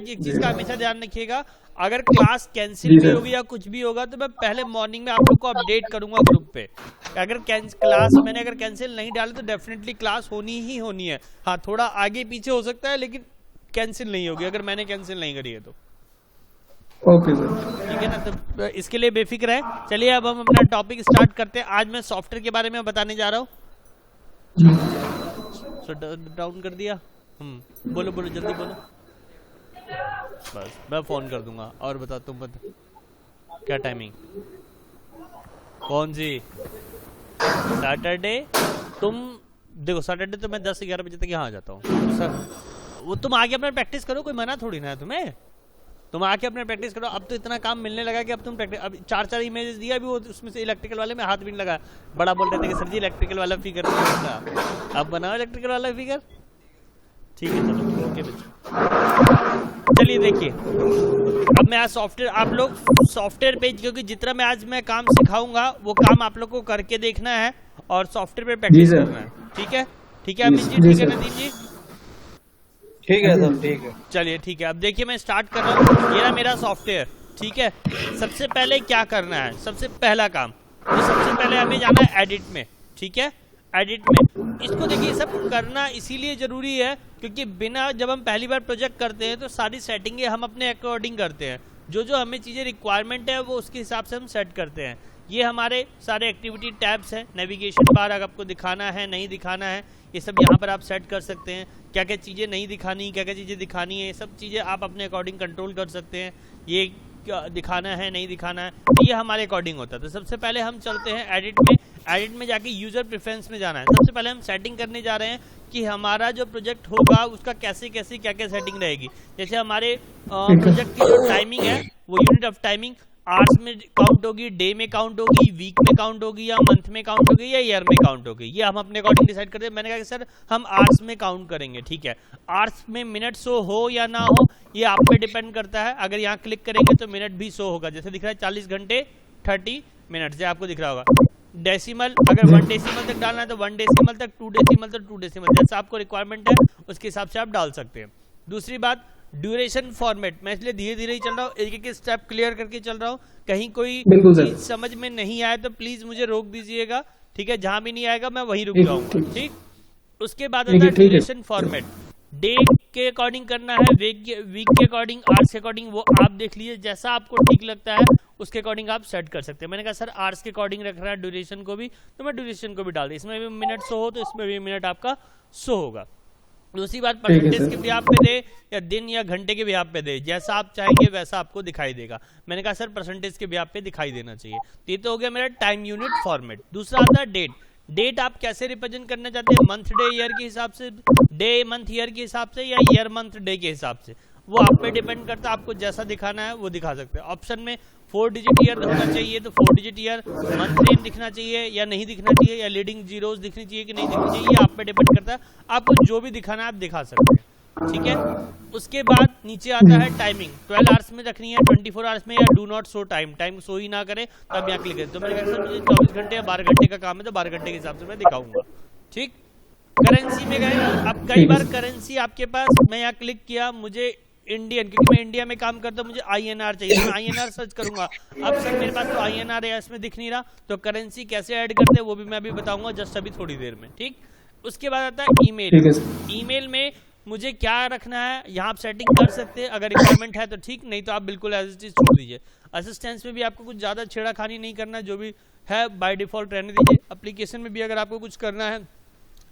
एक चीज का हमेशा ध्यान रखिएगा, अगर क्लास कैंसिल भी होगी या कुछ भी होगा तो मैं पहले मॉर्निंग में आप लोग को अपडेट करूंगा ग्रुप पे। अगर क्लास मैंने अगर कैंसिल नहीं डाली तो डेफिनेटली क्लास होनी ही होनी है। हाँ, थोड़ा आगे पीछे हो सकता है लेकिन कैंसिल नहीं होगी अगर मैंने कैंसिल नहीं करी है तो। ओके सर, ठीक है ना, तो इसके लिए बेफिक्र है। चलिए अब हम अपना टॉपिक स्टार्ट करते हैं। आज मैं सॉफ्टवेयर के बारे में बताने जा रहा हूँ। डाउन कर दिया। बोलो बोलो जल्दी बोलो। बस मैं फोन कर दूंगा। और बता तुम क्या टाइमिंग कौन सी? सैटरडे। तुम देखो सैटरडे तो मैं 10-11 बजे तक यहाँ आ जाता हूँ सर। वो तुम आगे अपना प्रैक्टिस करो, कोई मना थोड़ी ना है तुम्हें। तुम आके अपने प्रैक्टिस करो। अब तो इतना काम मिलने लगा कि अब तुम प्रैक्टिस, अब 4 इमेजेस दिया भी, वो उसमें से इलेक्ट्रिकल वाले में हाथ भी नहीं लगा। बड़ा बोल रहे थे कि सर जी इलेक्ट्रिकल वाला फिगर नहीं होता, अब बनाओ इलेक्ट्रिकल वाला फिगर। ठीक है चलो, ओके बच्चों। चलिए देखिए, अब मैं आज सॉफ्टवेयर, आप लोग सॉफ्टवेयर पेज, क्योंकि जितना मैं आज मैं काम सिखाऊंगा वो काम आप लोग को करके देखना है और सॉफ्टवेयर पे प्रैक्टिस करना है। ठीक है, ठीक है अमित जी, ठीक है नदीम जी, ठीक है सर, ठीक है। चलिए ठीक है। अब देखिए मैं स्टार्ट कर रहा हूँ। ये ना मेरा सॉफ्टवेयर, ठीक है। सबसे पहले क्या करना है, सबसे पहला काम, तो सबसे पहले हमें जाना है एडिट में। ठीक है, एडिट में इसको देखिए, सब करना इसीलिए जरूरी है क्योंकि बिना, जब हम पहली बार प्रोजेक्ट करते हैं तो सारी सेटिंगें हम अपने अकॉर्डिंग करते हैं। जो जो हमें चीज़ें रिक्वायरमेंट है वो उसके हिसाब से हम सेट करते हैं। ये हमारे सारे एक्टिविटी टैब्स हैं। नेविगेशन बार अगर आपको दिखाना है नहीं दिखाना है, ये सब यहाँ पर आप सेट कर सकते हैं। क्या क्या चीज़ें नहीं दिखानी, क्या क्या चीज़ें दिखानी है, ये सब चीज़ें आप अपने अकॉर्डिंग कंट्रोल कर सकते हैं। ये क्या दिखाना है नहीं दिखाना है, तो ये हमारे अकॉर्डिंग होता है। तो सबसे पहले हम चलते हैं एडिट में। एडिट में जाके यूज़र प्रेफरेंस में जाना है। सबसे पहले हम सेटिंग करने जा रहे हैं कि हमारा जो प्रोजेक्ट होगा उसका कैसे कैसे क्या क्या सेटिंग रहेगी। जैसे हमारे प्रोजेक्ट की जो टाइमिंग है वो यूनिट ऑफ टाइमिंग आवर्स में काउंट होगी, डे में काउंट होगी, वीक में काउंट होगी, या मंथ में काउंट होगी, या ईयर में काउंट होगी। ये हम अपने अकॉर्डिंग डिसाइड करते हैं। मैंने कहा कि सर हम आवर्स में काउंट करेंगे। ठीक है, आवर्स में मिनट शो हो या ना हो ये आप पे डिपेंड करता है। अगर यहाँ क्लिक करेंगे तो मिनट भी शो होगा, जैसे दिख रहा है 40 घंटे 30 मिनट से आपको दिख रहा होगा। डेसिमल, अगर 1 डेसिमल तक डालना है तो 1 डेसिमल तक, 2 डेसिमल तक 2 डेसिमल, जैसा आपको रिक्वायरमेंट है उसके हिसाब से आप डाल सकते हैं। दूसरी बात, ड्यूरेशन फॉर्मेट। मैं इसलिए धीरे धीरे ही चल रहा हूँ, एक एक स्टेप क्लियर करके चल रहा हूँ। कहीं कोई चीज समझ में नहीं आए तो प्लीज मुझे रोक दीजिएगा। ठीक है, जहां भी नहीं आएगा मैं वहीं रुक जाऊंगा। ठीक, उसके बाद आता है ड्यूरेशन फॉर्मेट। डे के अकॉर्डिंग करना है, वीक के अकॉर्डिंग, आवर्स के अकॉर्डिंग, वो आप देख लीजिए जैसा आपको ठीक लगता है उसके अकॉर्डिंग आप सेट कर सकते हैं। मैंने कहा सर आवर्स के अकॉर्डिंग रख रहा है ड्यूरेशन को भी, तो मैं ड्यूरेशन को भी डाल दी। इसमें भी मिनट शो हो तो इसमें भी मिनट आपका शो होगा। दूसरी बात, परसेंटेज के बिहाफ पे दे या दिन या घंटे के बिहाफ पे दे, जैसा आप चाहेंगे वैसा आपको दिखाई देगा। मैंने कहा सर परसेंटेज के बिहाफ पे दिखाई देना चाहिए। तो ये तो हो गया मेरा टाइम यूनिट फॉर्मेट। दूसरा आता है डेट। डेट आप कैसे रिप्रेजेंट करना चाहते हैं, मंथ डे ईयर के हिसाब से, डे मंथ ईयर के हिसाब से, या ईयर मंथ डे के हिसाब से, वो आप पे डिपेंड करता है। आपको जैसा दिखाना है वो दिखा सकते हैं। ऑप्शन में 4 डिजिट ईयर होना चाहिए तो 4 डिजिट ईयर, मंथ नेम दिखना चाहिए या नहीं दिखना चाहिए, या लीडिंग जीरोस दिखनी चाहिए कि नहीं दिखनी चाहिए, ये आप पे डिपेंड करता है। आपको जो भी दिखाना है आप दिखा सकते हैं। ठीक है, उसके बाद नीचे आता है टाइमिंग। 12 आवर्स में रखनी है, 24 आवर्स में, या do not show time, time show ही ना करे तब यहाँ क्लिक करें। तो मैंने कहा सर मुझे 24 घंटे या 12 घंटे का काम है तो 12 घंटे के हिसाब से मैं दिखाऊंगा। ठीक, करेंसी में गए। अब कई बार करेंसी आपके पास, मैं यहाँ क्लिक किया, मुझे इंडियन, क्योंकि मैं इंडिया में काम करता हूँ, मुझे INR चाहिए, मैं INR सर्च करूंगा। अब सर मेरे पास तो INR है, इसमें दिख नहीं रहा, तो करेंसी कैसे ऐड करते हैं वो भी मैं अभी बताऊंगा जस्ट अभी थोड़ी देर में। ठीक, उसके बाद आता है ईमेल। ईमेल में मुझे क्या रखना है यहाँ आप सेटिंग कर सकते हैं, अगर रिक्वायरमेंट है तो ठीक, नहीं तो आप बिल्कुल एज इट इज छोड़ दीजिए। असिस्टेंस में भी आपको कुछ ज़्यादा छेड़ाखानी नहीं करना, जो भी है बाय डिफॉल्ट रहने दीजिए। एप्लीकेशन में भी अगर आपको कुछ करना है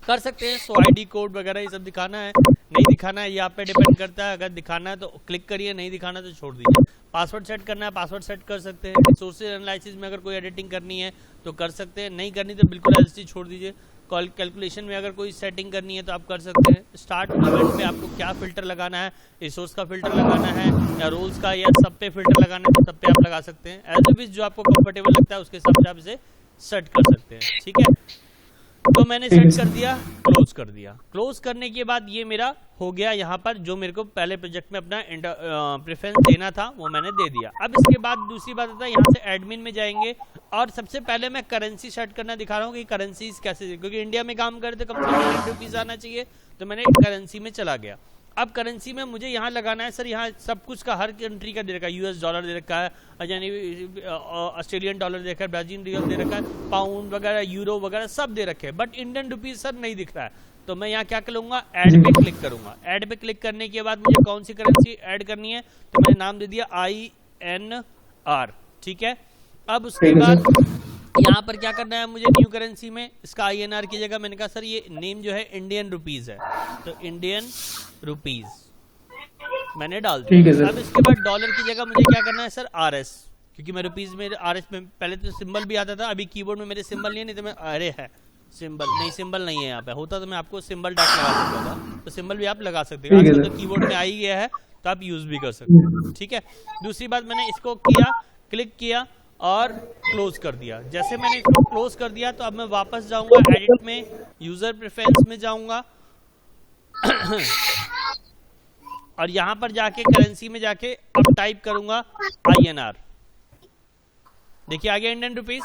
कर सकते हैं। सो ID कोड वगैरह ये सब दिखाना है नहीं दिखाना है ये आप पे डिपेंड करता है। अगर दिखाना है तो क्लिक करिए, नहीं दिखाना तो छोड़ दीजिए। पासवर्ड सेट करना है, पासवर्ड सेट कर सकते हैं। रिसोर्सेज एनालिसिस में अगर कोई एडिटिंग करनी है तो कर सकते हैं, नहीं करनी तो बिल्कुल एज इट छोड़ दीजिए। कैलकुलेशन में अगर कोई सेटिंग करनी है तो आप कर सकते हैं। स्टार्ट इवेंट में आपको क्या फिल्टर लगाना है, रिसोर्स का फिल्टर लगाना है या रोल्स का, या सब पे फिल्टर लगाना है तो सब पे आप लगा सकते हैं। एज इट इज जो आपको कंफर्टेबल लगता है उसके हिसाब से आप इसे सेट कर सकते हैं। ठीक है, तो मैंने सेट कर दिया, क्लोज कर दिया। क्लोज करने के बाद ये मेरा हो गया यहाँ पर, जो मेरे को पहले प्रोजेक्ट में अपना प्रेफरेंस देना था वो मैंने दे दिया। अब इसके बाद दूसरी बात आता है, यहाँ से एडमिन में जाएंगे और सबसे पहले मैं करेंसी सेट करना दिखा रहा हूँ कि करेंसीज कैसे, क्योंकि इंडिया में काम करते कम से कम ₹100 आना चाहिए, तो मैंने करेंसी में चला गया। अब करेंसी में मुझे यहाँ लगाना है सर, यहाँ सब कुछ का हर कंट्री का दे रखा है, यूएस डॉलर दे रखा है, यानी ऑस्ट्रेलियन डॉलर दे रखा है, ब्राजील रियल दे रखा है, पाउंड वगैरह, यूरो वगैरह सब दे रखे हैं, बट इंडियन रुपीज सर नहीं दिख रहा है। तो मैं यहाँ क्या करूँगा, ऐड पे क्लिक करूंगा। ऐड पे क्लिक करने के बाद मुझे कौन सी करेंसी ऐड करनी है, तो मैंने नाम दे दिया INR, ठीक है। अब उसके बाद यहाँ पर क्या करना है मुझे, न्यू करेंसी में इसका INR की जगह मैंने कहा सर ये नेम जो है इंडियन रुपीज है, तो इंडियन रुपीज मैंने डाल दिया। अब इसके बाद डॉलर की जगह मुझे क्या करना है सर, RS, क्योंकि मैं रुपीज में RS में पहले तो सिंबल भी आता था, अभी कीबोर्ड में मेरे सिंबल नहीं है, नहीं तो मैं अरे है सिंबल नहीं, सिंबल नहीं है यहाँ पे, होता तो मैं आपको सिंबल डाक लगा सकता था, तो सिंबल भी आप लगा सकते हो, आजकल तो कीबोर्ड में आ ही गया है तो आप यूज भी कर सकते हो, ठीक है। दूसरी बात मैंने इसको किया, क्लिक किया और क्लोज कर दिया। जैसे मैंने इसको क्लोज कर दिया तो अब मैं वापस जाऊंगा एडिट में, यूजर प्रेफरेंस में जाऊंगा और यहां पर जाके करेंसी में जाके अब टाइप करूंगा INR। देखिए आ गया इंडियन रुपीज,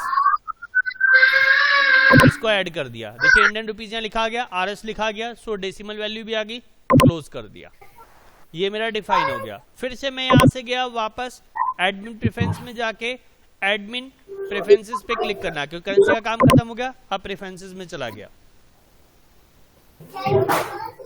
इसको ऐड कर दिया। देखिए इंडियन रुपीज यहाँ लिखा गया, RS लिखा गया, सो डेसिमल वैल्यू भी आ गई, क्लोज कर दिया। ये मेरा डिफाइन हो गया। फिर से मैं यहां से गया वापस एडमिन प्रेफरेंस में जाके एडमिन प्रेफरेंसेस पे क्लिक करना, क्योंकि करेंसी का काम खत्म हो गया, अब प्रेफरेंसेस में चला गया।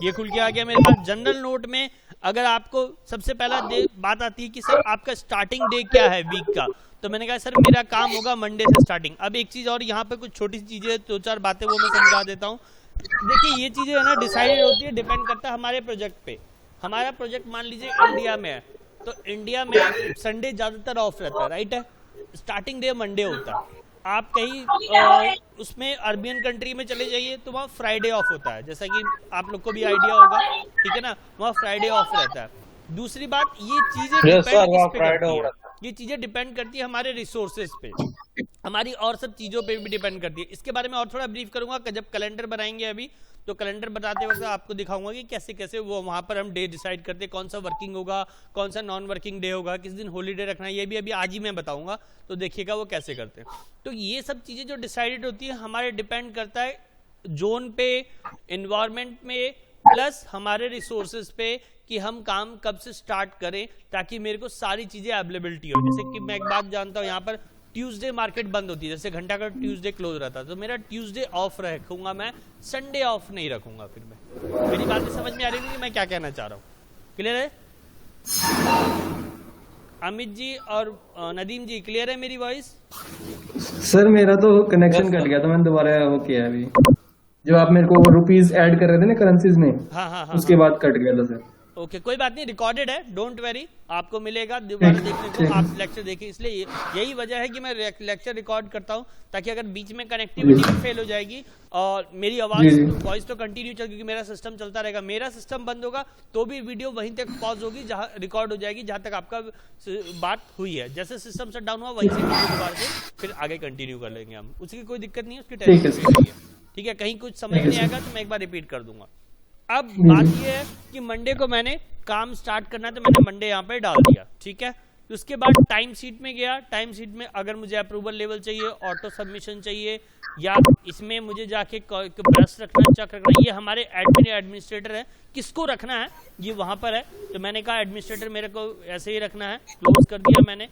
ये खुल के आ गया मेरे पास। जनरल नोट में अगर आपको सबसे पहला बात आती है कि सर आपका स्टार्टिंग डे क्या है वीक का, तो मैंने कहा सर मेरा काम होगा मंडे से स्टार्टिंग। अब एक चीज और यहाँ पे कुछ छोटी सी चीजें, दो चार बातें वो मैं समझा देता हूँ। देखिए ये चीजें है ना डिसाइडेड होती है, डिपेंड करता है हमारे प्रोजेक्ट पे। हमारा प्रोजेक्ट मान लीजिए इंडिया में है, तो इंडिया में संडे ज्यादातर ऑफ रहता है, राइट है, स्टार्टिंग डे मंडे होता है। आप कहीं उसमें अरबियन कंट्री में चले जाइए तो वहाँ फ्राइडे ऑफ होता है, जैसा कि आप लोग को भी आइडिया होगा, ठीक है ना, वहाँ फ्राइडे ऑफ रहता है। दूसरी बात ये चीजें ये चीजें डिपेंड करती है हमारे रिसोर्सेज पे, हमारी और सब चीजों पे भी डिपेंड करती है। इसके बारे में और थोड़ा ब्रीफ करूंगा कि जब कैलेंडर बनाएंगे अभी, तो कैलेंडर बनाते वक्त आपको दिखाऊंगा कि कैसे कैसे वो वहां पर हम डे डिसाइड करते हैं, कौन सा वर्किंग होगा, कौन सा नॉन वर्किंग डे होगा, किस दिन हॉलीडे रखना है, ये भी अभी आज ही मैं बताऊंगा, तो देखिएगा वो कैसे करते हैं। तो ये सब चीजें जो डिसाइडेड होती है हमारे डिपेंड करता है जोन पे, एनवायरमेंट में, प्लस हमारे रिसोर्सेज पे कि हम काम कब से स्टार्ट करें ताकि मेरे को सारी चीजें अवेलेबिलिटी हो। जैसे कि मैं एक बात जानता हूँ, यहाँ पर ट्यूसडे मार्केट बंद होती है, जैसे घंटा का ट्यूसडे क्लोज रहता है, तो मेरा ट्यूसडे ऑफ रखूंगा, मैं संडे ऑफ नहीं रखूंगा। फिर मैं मेरी बात समझ में आ रही है कि मैं क्या कहना चाह रहा हूँ, क्लियर है? अमित जी और नदीम जी क्लियर है मेरी वॉइस? सर मेरा तो कनेक्शन कट गया था, मैंने दोबारा वो किया अभी, जो आप मेरे को रुपीज ऐड कर रहे थे ना करेंसीज में, हाँ, उसके बाद कट गया था सर। ओके कोई बात नहीं, रिकॉर्डेड है, डोंट वेरी, आपको मिलेगा दोबारा देखने को, आप लेक्चर देखिए। इसलिए यही वजह है कि मैं लेक्चर रिकॉर्ड करता हूँ, ताकि अगर बीच में कनेक्टिविटी फेल हो जाएगी और मेरी आवाज वॉइस तो कंटिन्यू चल, क्योंकि मेरा सिस्टम चलता रहेगा, मेरा सिस्टम बंद होगा तो भी वीडियो वहीं तक पॉज होगी जहाँ रिकॉर्ड हो जाएगी, जहां तक आपका बात हुई है। जैसे सिस्टम शट डाउन हुआ वहीं से दोबारा से फिर आगे कंटिन्यू कर लेंगे हम, उसकी कोई दिक्कत नहीं है, उसकी टेंशन नहीं है, ठीक है। कहीं कुछ समझ नहीं आएगा तो मैं एक बार रिपीट कर दूंगा। अब बात यह है कि मंडे को मैंने काम स्टार्ट करना है, तो मैंने मंडे यहाँ पे डाल दिया, ठीक है। उसके बाद टाइम शीट में गया, टाइम शीट में अगर मुझे अप्रूवल लेवल चाहिए, ऑटो सबमिशन चाहिए, या इसमें मुझे जाके ब्रश रखना है, चेक रखना है, ये हमारे एडमिन एडमिनिस्ट्रेटर है, किसको रखना है ये वहां पर है, तो मैंने कहा एडमिनिस्ट्रेटर मेरे को ऐसे ही रखना है, क्लोज कर दिया मैंने।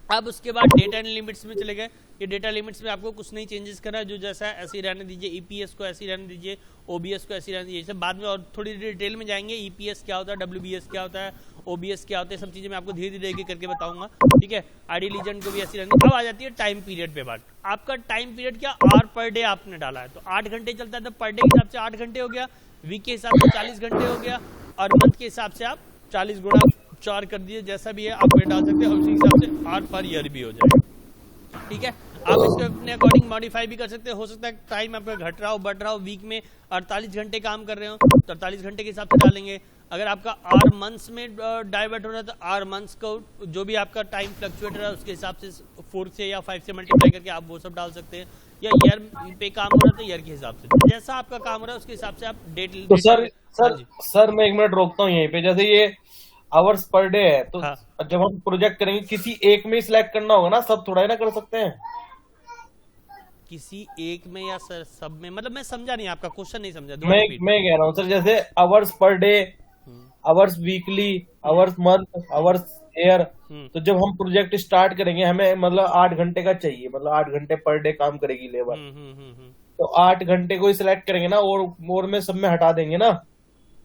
अब उसके बाद डेटा एंड लिमिट्स में चले गए। ये डेटा लिमिट्स में आपको कुछ नहीं चेंजेस करना है, जो जैसा है ऐसे ही रहने दीजिए, ईपीएस को ऐसे ही रहने दीजिए, ओबीएस को ऐसे ही रहने दीजिए। सब बाद में और थोड़ी डिटेल में जाएंगे, ईपीएस क्या होता है, डब्ल्यूबीएस क्या होता है, ओबीएस क्या होता है, सब चीजें मैं आपको धीरे धीरे करके बताऊंगा, ठीक है। आईडी लीजेंड को भी ऐसी रहने। अब आ जाती है टाइम पीरियड पे बात। आपका टाइम पीरियड क्या, आवर पर डे आपने डाला है, तो 8 घंटे चलता है, तो पर डे के हिसाब से 8 घंटे हो गया, वीक के हिसाब से 40 घंटे हो गया, और मंथ के हिसाब से आप 40 गुणा 4 कर दिए, जैसा भी है आप ये डाल सकते हैं, और उसी हिसाब से आर पर ईयर भी हो जाएगा, ठीक है। आप इसको अपने अकॉर्डिंग मॉडिफाई भी कर सकते हैं, हो सकता है टाइम आपका घट रहा हो, बढ़ रहा हो, वीक में 48 घंटे काम कर रहे हो तो 48 घंटे के हिसाब से डालेंगे। अगर आपका आर मंथ्स में डाइवर्ट हो रहा है तो आर मंथ्स को जो भी आपका टाइम फ्लक्चुएट रहा है उसके हिसाब से 4 से या 5 से मल्टीप्लाई करके आप वो सब डाल सकते हैं, या ईयर पे काम हो रहा है तो ईयर के हिसाब से, जैसा आपका काम हो रहा है उसके हिसाब से आप डेट। तो सर मैं 1 मिनट रोकता हूँ यहीं पे, जैसे ये आवर्स पर डे है, तो हाँ। जब हम प्रोजेक्ट करेंगे किसी एक में ही सिलेक्ट करना होगा ना, सब थोड़ा ही ना कर सकते हैं। किसी एक में या सर सब में, मतलब मैं समझा नहीं, आपका क्वेश्चन नहीं समझा, मैं कह रहा हूँ सर, जैसे hours per day hours weekly, hours month, hours year. तो जब हम प्रोजेक्ट स्टार्ट करेंगे हमें मतलब 8 घंटे का चाहिए, मतलब 8 घंटे पर डे काम करेगी लेबर। तो 8 घंटे को ही सिलेक्ट करेंगे ना, और में सब में हटा देंगे ना।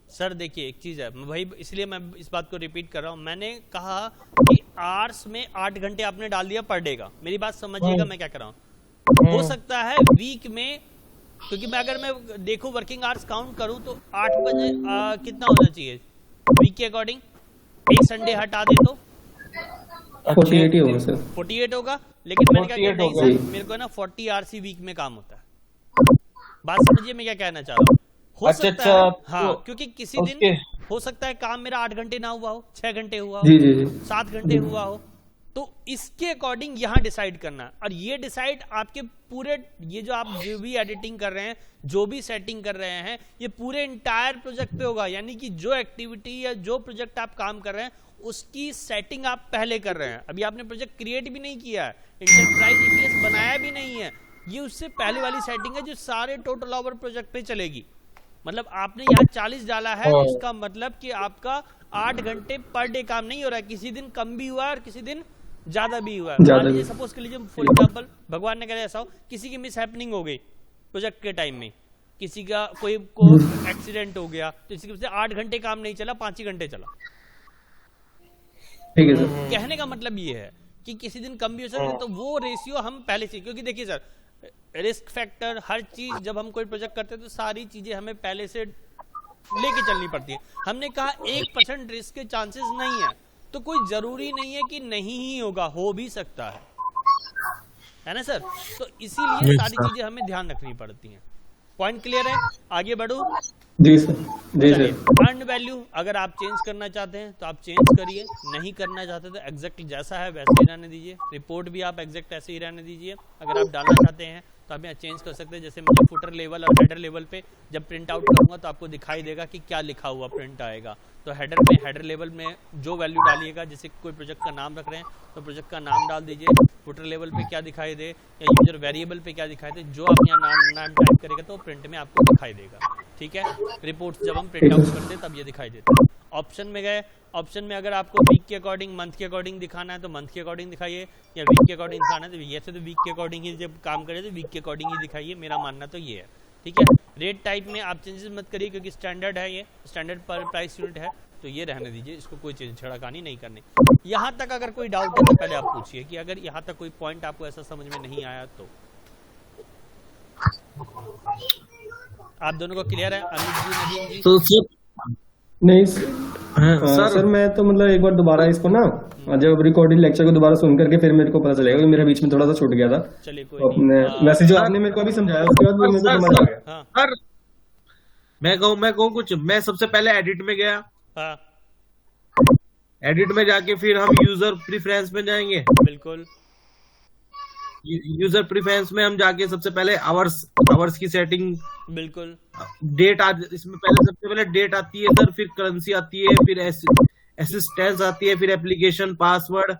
सर देखिए एक चीज है भाई, इसलिए मैं इस बात को रिपीट कर रहा हूँ। मैंने कहा कि आवर्स में 8 घंटे आपने डाल दिया पर डे का। मेरी बात समझिएगा मैं क्या कर रहा हूँ। हो सकता है वीक में, क्योंकि अगर मैं देखूं वर्किंग आवर्स काउंट करूं तो 8 बजे कितना होना चाहिए वीक के अकॉर्डिंग, एक संडे हटा दे तो 48 ही होगा सर। 48 होगा। लेकिन मैंने कहा नहीं सर, मेरे को ना 40 आवर्स ही वीक में काम होता है। बात समझिए मैं क्या कहना चाह रहा हूँ। हो सकता है हाँ, क्योंकि किसी दिन हो सकता है काम मेरा 8 घंटे ना हुआ हो, 6 घंटे हुआ हो, 7 घंटे हुआ हो। तो इसके अकॉर्डिंग यहाँ डिसाइड करना है। और ये डिसाइड आपके पूरे, ये जो आप जो भी एडिटिंग कर रहे हैं, जो भी सेटिंग कर रहे हैं, ये पूरे इंटायर प्रोजेक्ट पे होगा। यानी कि जो एक्टिविटी या जो प्रोजेक्ट आप काम कर रहे हैं उसकी सेटिंग आप पहले कर रहे हैं। अभी आपने प्रोजेक्ट क्रिएट भी नहीं किया है, एंटरप्राइज ईपीएस बनाया भी नहीं है, ये उससे पहले वाली सेटिंग है जो सारे टोटल ओवर प्रोजेक्ट पे चलेगी। मतलब आपने यहाँ 40 डाला है, उसका मतलब कि आपका 8 घंटे पर डे काम नहीं हो रहा है। किसी दिन कम भी हुआ है और किसी दिन ज्यादा भी हुआ है। मान लीजिए सपोज कर लीजिए फॉर एग्जांपल, भगवान ने करे ऐसा हो, किसी की मिस हैपनिंग हो गई प्रोजेक्ट के टाइम में, किसी का कोई को एक्सीडेंट हो गया, तो इसकी वजह से 8 घंटे काम नहीं चला, 5 ही घंटे चला। ठीक है सर। कहने का मतलब ये है कि किसी दिन कम भी हो सकता है। तो वो रेशियो हम पहले से, क्योंकि देखिए सर रिस्क फैक्टर हर चीज, जब हम कोई प्रोजेक्ट करते हैं तो सारी चीजें हमें पहले से लेके चलनी पड़ती है। हमने कहा 1% रिस्क के चांसेस नहीं है, तो कोई जरूरी नहीं है कि नहीं ही होगा, हो भी सकता है ना सर। तो इसीलिए सारी चीजें हमें ध्यान रखनी पड़ती हैं। पॉइंट क्लियर है? आगे बढ़ो। जी सर, जी सर। अर्न वैल्यू अगर आप चेंज करना चाहते हैं तो आप चेंज करिए, नहीं करना चाहते तो एग्जैक्ट जैसा है वैसे ही रहने दीजिए। रिपोर्ट भी आप एग्जैक्ट ऐसे ही रहने दीजिए। अगर आप डालना चाहते हैं तो आप यहाँ चेंज कर सकते हैं। जैसे मुझे फुटर लेवल और हेडर लेवल पे जब प्रिंट आउट करूंगा तो आपको दिखाई देगा कि क्या लिखा हुआ प्रिंट आएगा। तो हेडर में, हेडर लेवल में जो वैल्यू डालिएगा, जैसे कोई प्रोजेक्ट का नाम रख रहे हैं तो प्रोजेक्ट का नाम डाल दीजिए। फुटर लेवल पे क्या दिखाई दे या यूजर वेरिएबल पे क्या दिखाई दे, जो आप यहाँ नाम टाइप करेगा तो प्रिंट में आपको दिखाई देगा। ठीक है, रिपोर्ट्स जब हम प्रिंट आउट करते हैं तब ये दिखाई देता है। ऑप्शन में गए, ऑप्शन में अगर आपको वीक के अकॉर्डिंग, मंथ के अकॉर्डिंग दिखाना है तो मंथ के अकॉर्डिंग दिखाइए, या वीक के अकॉर्डिंग दिखाना है तो ये से तो वीक के अकॉर्डिंग ही जब काम करें तो वीक के अकॉर्डिंग ही दिखाइए। मेरा मानना तो ये है। ठीक है, रेट टाइप में आप चेंजेस मत करिए क्योंकि स्टैंडर्ड है, ये स्टैंडर्ड पर प्राइस यूनिट है तो ये रहने दीजिए, इसको कोई चीज छेड़खानी नहीं करनी। यहाँ तक अगर कोई डाउट है तो पहले आप पूछिए कि अगर यहाँ तक कोई पॉइंट आपको ऐसा समझ में नहीं आया तो। आप दोनों को क्लियर है? अमित जी, नदीम जी? तो सर नहीं सर मैं तो मतलब एक बार दोबारा इसको ना, जब रिकॉर्डिंग लेक्चर को दोबारा सुन करके फिर मेरे को पता चलेगा कि मेरा बीच में थोड़ा सा छूट गया था। चलिए कोई अपने वैसे जो आपने मेरे को अभी समझाया उसके बाद मेरे को समझ आ गया। सर मैं कहूँ कुछ, मैं सबसे पहले एडिट में गया। हाँ, एडिट में जाके फिर हम यूजर प्रेफरेंस में जाएंगे। बिल्कुल। यूजर प्रेफरेंस में हम जाके सबसे पहले आवर्स की सेटिंग, बिल्कुल। डेट इसमें पहले सबसे पहले डेट आती है सर, फिर करेंसी आती है, फिर असिस्टेंस आती है, फिर एप्लीकेशन, पासवर्ड,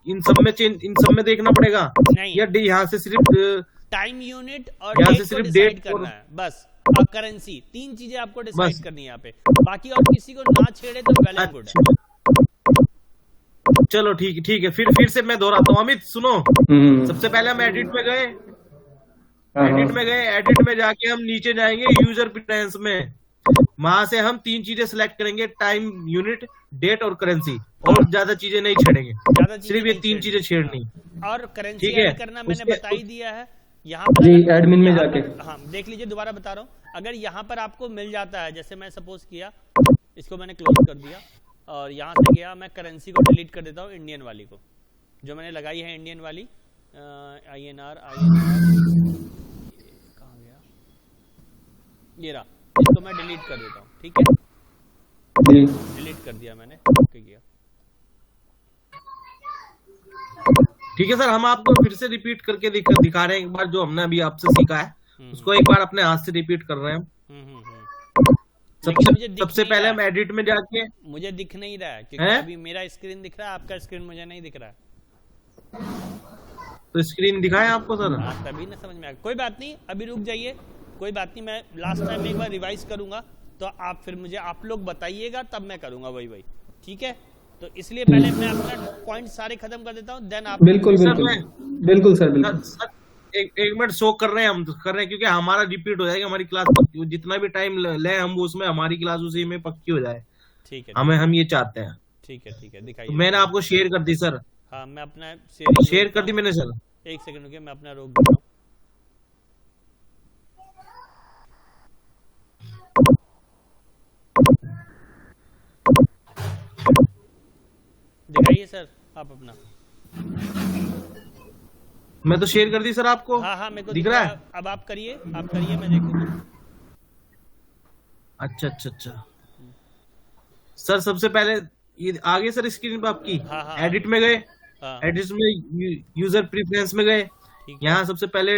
इन सब में देखना पड़ेगा। नहीं, या यहाँ से सिर्फ टाइम यूनिट और यहाँ डेट से सिर्फ को डिसाइड डेट करना है बस, और करेंसी, 3 चीजें आपको डिसाइड करनी है यहाँ पे। बाकी और किसी को ना छेड़े तो वेल एंड गुड है। चलो ठीक है, फिर से मैं दोहराता हूँ। अमित सुनो, सबसे पहले हम एडिट में गए, एडिट में जाके हम नीचे जाएंगे यूजर प्रेफरेंस में। वहां से हम 3 चीजें सिलेक्ट करेंगे, टाइम यूनिट, डेट और करेंसी, और ज्यादा चीजें नहीं छेड़ेंगे, सिर्फ ये 3 चीजें छेड़नी। और करेंसी ऐड करना मैंने बता ही दिया है यहाँ जी, एडमिन में जाके। हाँ देख लीजिए, दोबारा बता रहा हूँ। अगर यहाँ पर आपको मिल जाता है, जैसे मैं सपोज किया, इसको मैंने क्लोज कर दिया और यहाँ से गया, मैं करेंसी को डिलीट कर देता हूँ, इंडियन वाली को जो मैंने लगाई है, इंडियन वाली INR कहाँ गया, ये रहा, इसको मैं डिलीट कर देता हूँ। ठीक है, डिलीट कर दिया मैंने, ओके किया। ठीक है सर, हम आपको फिर से रिपीट करके दिखा रहे हैं एक बार, जो हमने अभी आपसे सीखा है उसको एक बार अपने हाथ से रिपीट कर रहे हैं। सबसे पहले हम एडिट में जाके, मुझे दिख नहीं रहा है क्योंकि अभी मेरा स्क्रीन दिख रहा है, आपका स्क्रीन मुझे नहीं दिख रहा है। तो स्क्रीन दिखाएं आपको सर? तभी ना समझ में आया। कोई बात नहीं, अभी रुक जाइए, कोई बात नहीं, मैं लास्ट टाइम एक बार रिवाइज करूंगा तो आप फिर मुझे आप लोग बताइएगा, तब मैं करूंगा वही। ठीक है, तो इसलिए पहले मैं अपना पॉइंट सारे खत्म कर देता हूँ, देन आप। बिल्कुल बिल्कुल बिल्कुल सर, बिल्कुल। सर एक मिनट शो कर रहे हैं, हम कर रहे हैं क्योंकि हमारा रिपीट हो जाएगा, हमारी क्लास जितना भी टाइम ले हम उसमें हमारी क्लास उसी में पक्की हो जाए। ठीक है, हम ये चाहते हैं। ठीक है, दिखाइए। तो मैंने आपको शेयर कर दी सर। हाँ, मैं अपना शेयर कर दी मैंने सर। एक सेकंड रुकिए, मैं अपना रोक देता हूँ। दिखाइए सर आप अपना। मैं तो शेयर कर दी सर आपको। हाँ, मेरे को दिख रहा है। अब आप करिए, मैं देखूंगा। अच्छा सर, सबसे पहले ये आगे सर स्क्रीन पे आपकी। हाँ। एडिट में गए। हाँ, एडिट में यूजर प्रेफरेंस में गए। यहाँ सबसे पहले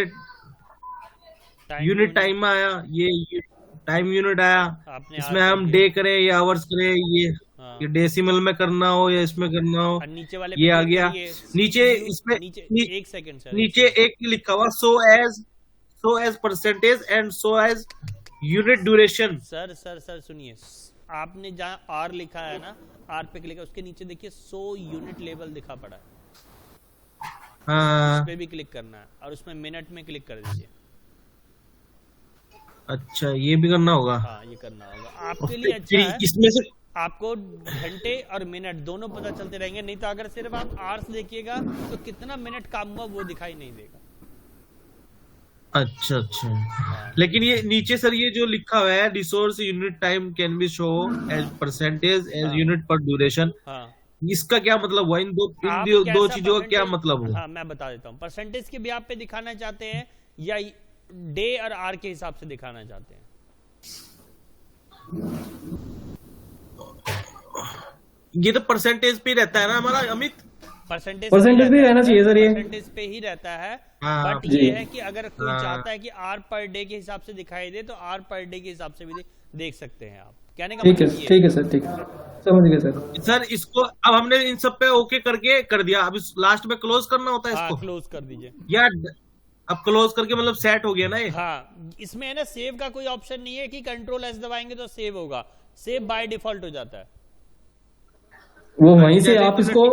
यूनिट टाइम में आया, ये टाइम यूनिट आया। इसमें हम डे करें या आवर्स करें, ये डेसिमल में करना हो या इसमें करना हो, नीचे वाले ये आ गया। नीचे इसमें एक सेकंड सर, नीचे एक लिखा हुआ so as percentage and so as unit duration. Sir सुनिए, आपने जहाँ आर लिखा है ना, आर पे क्लिक, उसके नीचे देखिए 100 यूनिट लेवल दिखा पड़ा है। हाँ, उस पे भी क्लिक करना है और उसमें मिनट में क्लिक कर दीजिए। अच्छा, ये भी करना होगा। हाँ, ये करना होगा आपके लिए। अच्छा है, इसमें से आपको घंटे और मिनट दोनों पता चलते रहेंगे। नहीं तो अगर सिर्फ आप आवर्स देखिएगा तो कितना मिनट काम हुआ वो दिखाई नहीं देगा। अच्छा। लेकिन ये नीचे सर ये जो लिखा हुआ है resource unit time can be show as percentage as unit per duration, इसका क्या मतलब हुआ? इन दो चीजों का क्या मतलब हुआ? हाँ, मैं बता देता हूँ। परसेंटेज के भी आप पे दिखाना चाहते हैं या डे और आर के हिसाब से दिखाना चाहते हैं? ये तो परसेंटेज पे रहता है ना हमारा अमित। परसेंटेज भी रहना चाहिए सर, ये परसेंटेज पे ही रहता है। हाँ, बट ये है कि अगर कोई चाहता है कि आर पर डे के हिसाब से दिखाई दे तो आर पर डे के हिसाब से भी देख सकते हैं आप। कहने का ठीक है, मतलब ठीक है सर, ठीक है, समझ गए सर। सर इसको अब हमने इन सब पे ओके करके कर दिया, अब लास्ट में क्लोज करना होता है इसको। क्लोज कर दीजिए या अब क्लोज करके मतलब सेट हो गया ना ये। हाँ, इसमें है ना सेव का कोई ऑप्शन नहीं है कि कंट्रोल एस दबाएंगे तो सेव होगा। सेव बाय डिफॉल्ट हो जाता है। वो वहीं से आप इसको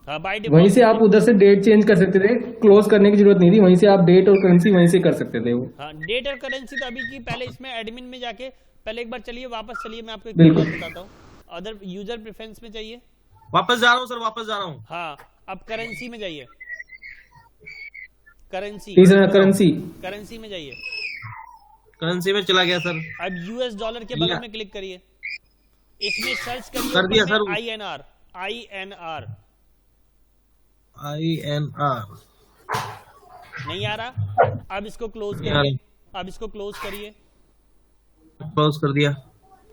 हाँ, बाय वहीं डिफॉल्ट से आप उधर से डेट चेंज कर सकते थे, क्लोज करने की जरूरत नहीं थी। वहीं से आप डेट और करेंसी वहीं से कर सकते थे वो। हाँ, डेट और करेंसी तो अभी की पहले इसमें एडमिन में जाके पहले एक बार चलिए, वापस चलिए, मैं आपको एक बात बताता हूँ। अदर यूजर प्रेफरेंस में चाहिए, वापस जा रहा हूँ सर, वापस जा रहा हूँ। हाँ, अब करेंसी में जाइए। करेंसी में जाइए। करेंसी में चला गया सर। अब यूएस डॉलर के बगल में क्लिक करिए, इसमें सर्च करिए, कर दिया सर। INR नहीं आ रहा। अब इसको क्लोज करिए। अब इसको क्लोज करिए। क्लोज कर दिया।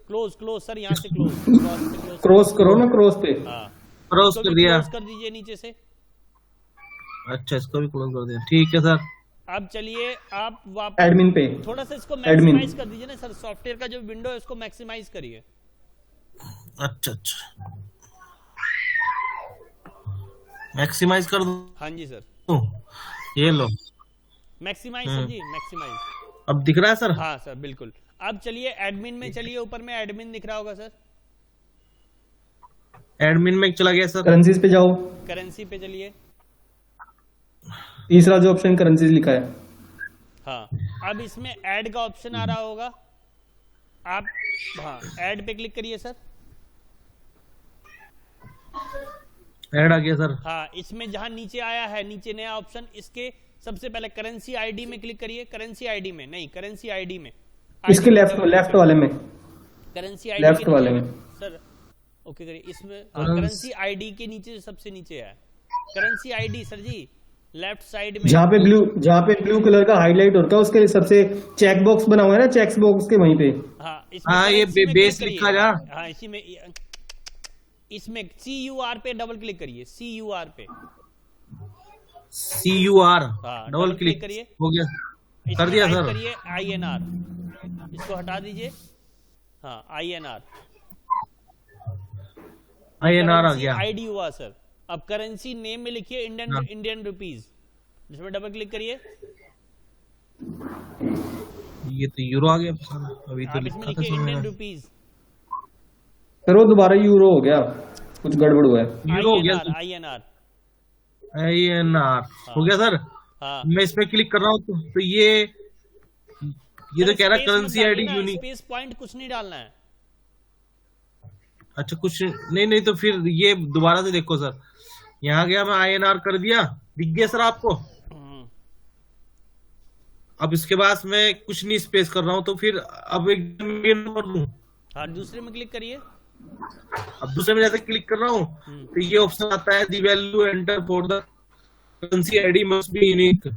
क्लोज सर, यहाँ से क्लोज क्रॉस करो ना, क्रॉस पे। हाँ, क्लोज कर दिया। क्लोज कर दीजिए नीचे से। अच्छा, इसको भी क्लोज कर दिया। ठीक है सर। अब चलिए आप वापस एडमिन पे थोड़ा सा इसको मैक्सिमाइज कर दीजिए ना सर। सॉफ्टवेयर का जो विंडो है उसको मैक्सिमाइज करिए। अच्छा, मैक्सिमाइज कर दो। हाँ जी सर, ये लो मैक्सिमाइज सर जी, मैक्सिमाइज। अब दिख रहा है सर? हाँ सर, बिल्कुल। अब चलिए एडमिन में चलिए, ऊपर में एडमिन दिख रहा होगा सर। एडमिन में चला गया सर। करेंसीज पे जाओ, करेंसी पे चलिए। तीसरा जो ऑप्शन करेंसीज लिखा है। हाँ, अब इसमें ऐड का ऑप्शन आ रहा होगा, आप हाँ ऐड पे क्लिक करिए सर। ऐड आ गया सर। हाँ, इसमें जहां नीचे आया है, नीचे नया ऑप्शन, इसके सबसे पहले करेंसी आईडी में क्लिक करिए। करेंसी आईडी में नहीं, करेंसी आईडी में, इसके लेफ्ट वाले में, करेंसी आईडी लेफ्ट वाले में सर। ओके करिए, इसमें करेंसी आईडी के नीचे सबसे नीचे है करेंसी आईडी सर जी, लेफ्ट साइड में, जहाँ पे ब्लू कलर का हाईलाइट होता है उसके सबसे चेक बॉक्स बना हुआ है ना, चेक बॉक्स के वहीं पे। हाँ, ये बेस लिखा जा। हाँ, इसमें CUR पे डबल क्लिक करिए। CUR पे डबल क्लिक करिए। हो गया, कर दिया सर। करिए INR, इसको हटा दीजिए। हाँ, INR आ गया। आईडी हुआ सर। अब करेंसी नेम में लिखिए इंडियन रुपीज, जिसमें डबल क्लिक करिए। ये तो यूरो आ गया सर, अभी तो आप इसमें लिखा था लिखिए सर इंडियन मैंने। रुपीज, सर वो दोबारा यूरो हो गया, कुछ गड़बड़ हुआ है। यूरो हो गया INR INR। INR हो गया सर। हाँ मैं इस पे क्लिक कर रहा हूँ तो ये तो कह रहा है currency ID unique. Space point कुछ नहीं डालना है। अच्छा कुछ नहीं तो फिर ये दोबारा से देखो सर, यहाँ गया मैं INR कर दिया, दिख गया सर आपको। अब इसके बाद मैं कुछ नहीं स्पेस कर रहा हूँ तो फिर अब एकदम कर दूं। हाँ दूसरे में क्लिक करिए। अब दूसरे में जैसे क्लिक कर रहा हूँ तो ये ऑप्शन आता है the value enter for the currency ID must be unique.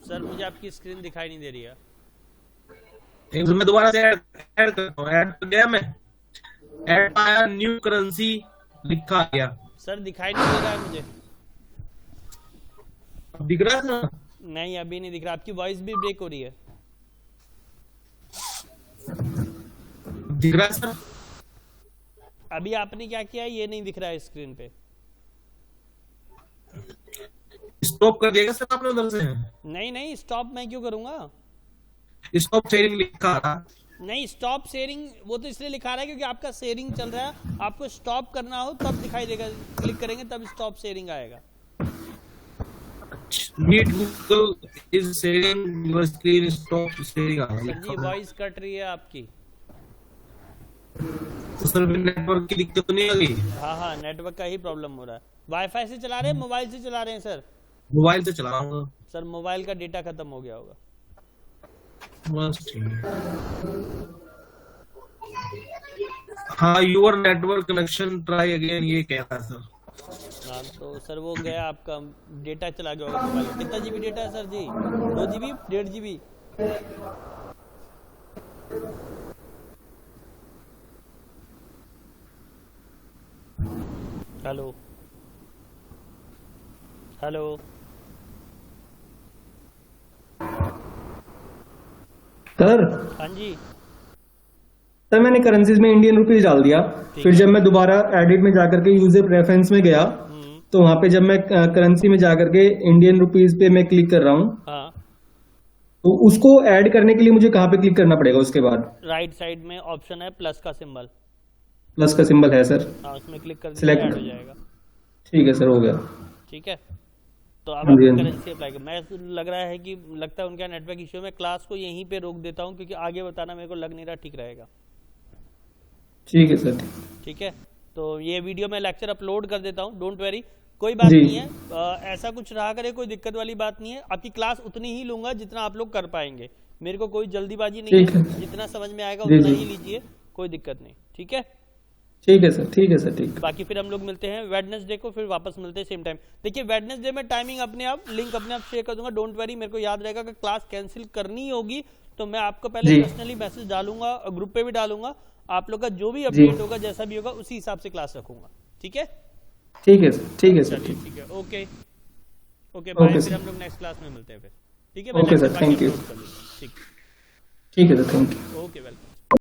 Sir मुझे आपकी स्क्रीन दिखाई नहीं दे रही है। मैं दोबारा से ऐड करता हूँ, ऐड कर गया मैं, ऐड आया, न्यू करेंसी लिखा गया। सर दिखाई नहीं दे रहा है मुझे। अब दिख रहा है ना? नहीं अभी नहीं दिख रहा, आपकी वॉइस भी ब्रेक हो रही है। दिख रहा है सर? अभी आपने क्या किया है ये नहीं दिख रहा है स्क्रीन पे। स्टॉप कर दिएगा सर आपने उधर से? नहीं स्टॉप मैं क्यों करूंगा। स्टॉप शेयरिंग लिखा रहा। नहीं स्टॉप शेयरिंग वो तो इसलिए लिखा रहा है क्योंकि आपका शेयरिंग चल रहा है, आपको स्टॉप करना हो तब दिखाई देगा, क्लिक करेंगे तब स्टॉप शेयरिंग आएगा। Meet Google is sharing your screen, stop sharing आ सर जी वॉइस कट रही है आपकी। तो सर नेटवर्क की दिक्कत तो नहीं आ गई? हाँ नेटवर्क का ही प्रॉब्लम हो रहा है। वाईफाई से चला रहे हैं मोबाइल से चला रहे हैं सर? मोबाइल से चला रहा हूँ सर मोबाइल का डेटा खत्म हो गया होगा। बस ठीक है। हाँ your network connection try again ये कहता है सर। हाँ तो सर वो गया आपका डेटा चला गया होगा मोबाइल। कितना जीबी डेटा है सर जी? 2 GB 1.5 GB? Hello hello sir हाँ जी सर मैंने करेंसीज में इंडियन रुपीज डाल दिया, फिर जब मैं दोबारा एडिट में जाकर के यूजर प्रेफरेंस में गया तो वहां पे जब मैं करेंसी में जाकर के इंडियन रुपीज पे मैं क्लिक कर रहा हूँ, हाँ तो उसको ऐड करने के लिए मुझे कहाँ पे क्लिक करना पड़ेगा? उसके बाद राइट साइड में ऑप्शन है प्लस का सिंबल। प्लस का सिंबल है सर? हाँ उसमें क्लिक कर दीजिए, सिलेक्ट ऐड हो जाएगा। ठीक है सर, हो गया। ठीक है तो अब हाँ जी, आप हाँ जी। करेंसी अप्लाई कर। मैं लग रहा है कि लगता है उनका नेटवर्क इश्यू। में क्लास को यहीं पे रोक देता हूँ क्योंकि आगे बताना मेरे को लग नहीं रहा ठीक रहेगा। ठीक है सर। ठीक है तो ये वीडियो मैं लेक्चर अपलोड कर देता हूँ, डोंट वेरी, कोई बात जी। नहीं है। ऐसा कुछ रहा करे कोई दिक्कत वाली बात नहीं है। आपकी क्लास उतनी ही लूंगा जितना आप लोग कर पाएंगे, मेरे को कोई जल्दीबाजी नहीं ठीक है, है। जितना समझ में आएगा जी, उतना जी। ही लीजिए, कोई दिक्कत नहीं। ठीक है ठीक है सर, ठीक है सर, ठीक। बाकी फिर हम लोग मिलते हैं वेडनेसडे को, फिर वापस मिलते हैं सेम टाइम। देखिए वेडनेसडे में टाइमिंग अपने आप लिंक अपने आप शेयर कर दूंगा, डोंट वरी। मेरे को याद रहेगा कि क्लास कैंसिल करनी होगी तो मैं आपको पहले जी। पर्सनली मैसेज डालूंगा, ग्रुप पे भी डालूंगा। आप लोग का जो भी अपडेट होगा जैसा भी होगा उसी हिसाब से क्लास रखूंगा। ठीक है ठीक है सर, ठीक है सर, चलिए ठीक। ठीक है ओके ओके बाय। ओके, फिर सर। हम लोग नेक्स्ट क्लास में मिलते हैं फिर। ठीक है ओके, सर, थैंक यू। ठीक ठीक है sir, thank you. Okay welcome.